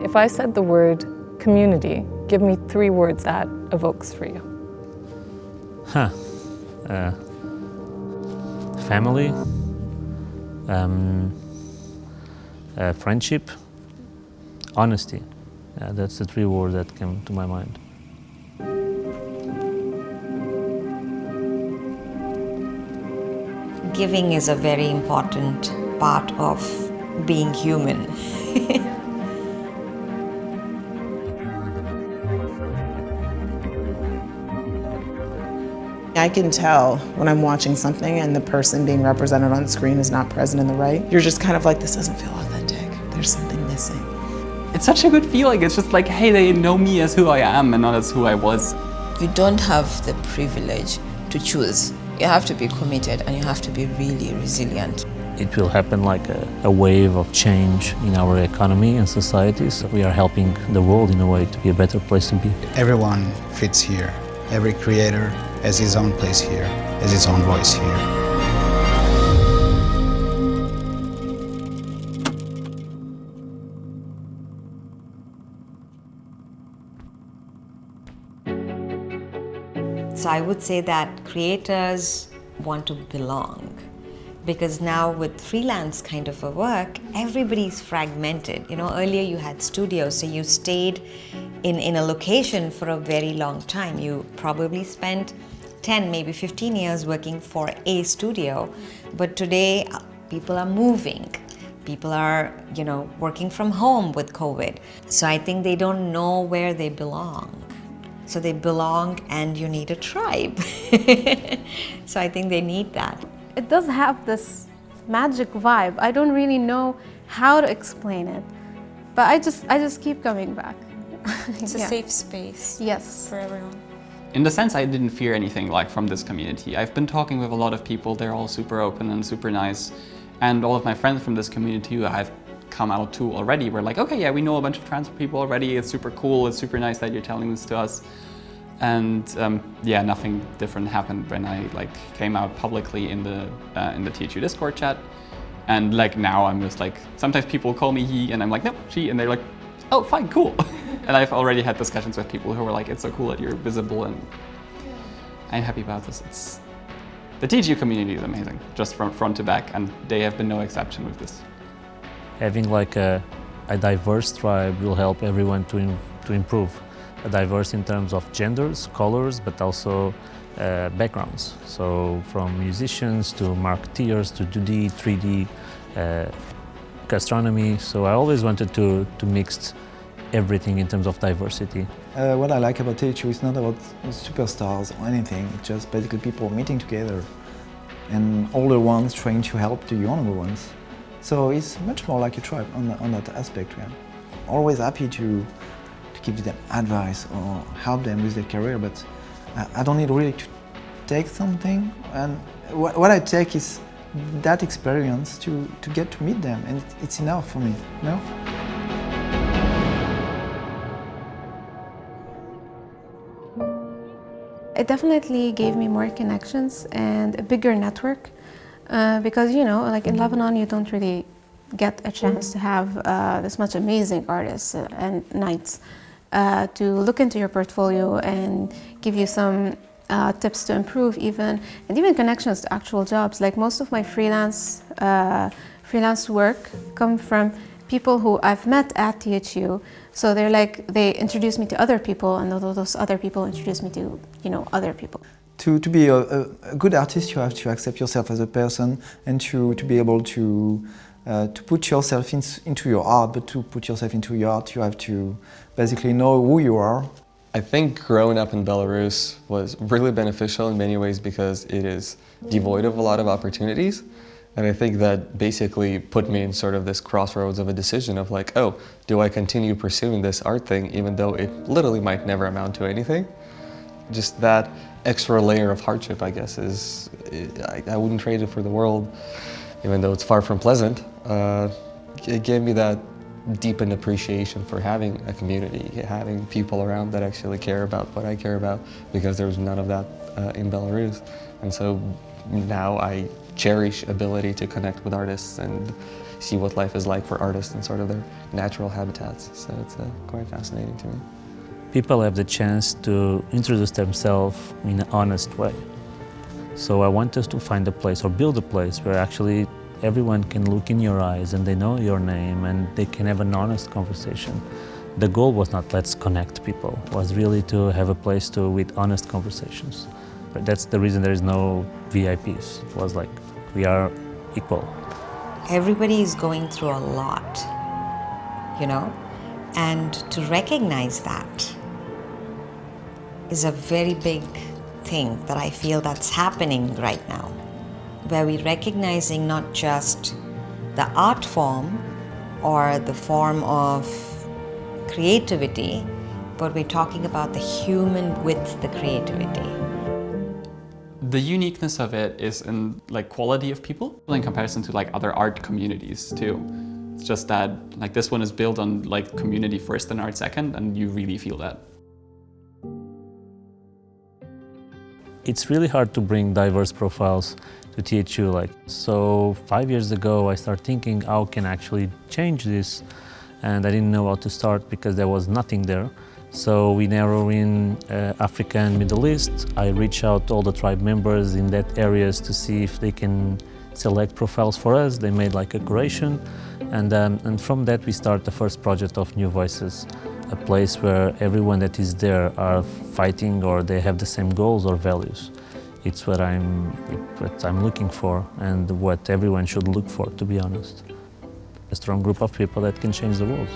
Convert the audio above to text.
If I said the word community, give me 3 words that evokes for you. Family, friendship, honesty. That's the 3 words that came to my mind. Giving is a very important part of being human. I can tell when I'm watching something and the person being represented on the screen is not present in the right. You're just kind of like, this doesn't feel authentic. There's something missing. It's such a good feeling. It's just like, hey, they know me as who I am and not as who I was. You don't have the privilege to choose. You have to be committed and you have to be really resilient. It will happen like a wave of change in our economy and society, so we are helping the world in a way to be a better place to be. Everyone fits here. Every creator has his own place here, has his own voice here. So I would say that creators want to belong, because now with freelance kind of a work, everybody's fragmented. You know, earlier you had studios, so you stayed in a location for a very long time. You probably spent 10, maybe 15 years working for a studio, but today people are moving. People are, you know, working from home with COVID. So I think they don't know where they belong. So they belong and you need a tribe. So I think they need that. It does have this magic vibe. I don't really know how to explain it, but I just keep coming back. It's a safe space. Yes. For everyone. In the sense, I didn't fear anything like from this community. I've been talking with a lot of people. They're all super open and super nice. And all of my friends from this community who I've come out to already were like, okay, yeah, we know a bunch of trans people already. It's super cool. It's super nice that you're telling this to us. And yeah, nothing different happened when I came out publicly in the THU Discord chat. And now I'm just sometimes people call me he, and I'm like, no, she, and they're like, oh, fine, cool. And I've already had discussions with people who were like, it's so cool that you're visible, and I'm happy about this. The THU community is amazing, just from front to back, and they have been no exception with this. Having a diverse tribe will help everyone to improve. Diverse in terms of genders, colors, but also backgrounds. So from musicians to marketeers to 2D, 3D, gastronomy. So I always wanted to mix everything in terms of diversity. What I like about THU is not about superstars or anything. It's just basically people meeting together and older ones trying to help the younger ones. So it's much more like a tribe on that aspect. Yeah. Always happy to give them advice or help them with their career, but I don't need really to take something. And what I take is that experience to get to meet them, and it's enough for me, you know? It definitely gave me more connections and a bigger network because, you know, in Lebanon, you don't really get a chance to have this much amazing artists and nights to look into your portfolio and give you some tips to improve and even connections to actual jobs. Like most of my freelance work come from people who I've met at THU. So they introduce me to other people, and those other people introduce me to, you know, other people. To be a good artist, you have to accept yourself as a person and to be able to put yourself into your art, but to put yourself into your art, you have to basically know who you are. I think growing up in Belarus was really beneficial in many ways because it is devoid of a lot of opportunities. And I think that basically put me in sort of this crossroads of a decision of oh, do I continue pursuing this art thing even though it literally might never amount to anything? Just that extra layer of hardship, I guess, I wouldn't trade it for the world, even though it's far from pleasant. It gave me that deepened appreciation for having a community, having people around that actually care about what I care about, because there was none of that in Belarus. And so now I cherish ability to connect with artists and see what life is like for artists and sort of their natural habitats. So it's quite fascinating to me. People have the chance to introduce themselves in an honest way. So I want us to find a place or build a place where actually everyone can look in your eyes and they know your name and they can have an honest conversation. The goal was not let's connect people, it was really to have a place with honest conversations. But that's the reason there is no VIPs. It was like we are equal. Everybody is going through a lot, you know, and to recognize that is a very big thing that I feel that's happening right now, where we're recognizing not just the art form or the form of creativity, but we're talking about the human with the creativity. The uniqueness of it is in like quality of people in comparison to like other art communities too. It's just that like this one is built on like community first and art second, and you really feel that. It's really hard to bring diverse profiles to THU. So 5 years ago I started thinking how can I actually change this, and I didn't know how to start because there was nothing there. So we narrow in Africa and Middle East. I reach out to all the tribe members in that areas to see if they can select profiles for us. They made like a curation, and from that we start the first project of New Voices, a place where everyone that is there are fighting or they have the same goals or values. It's what I'm looking for and what everyone should look for, to be honest. A strong group of people that can change the world.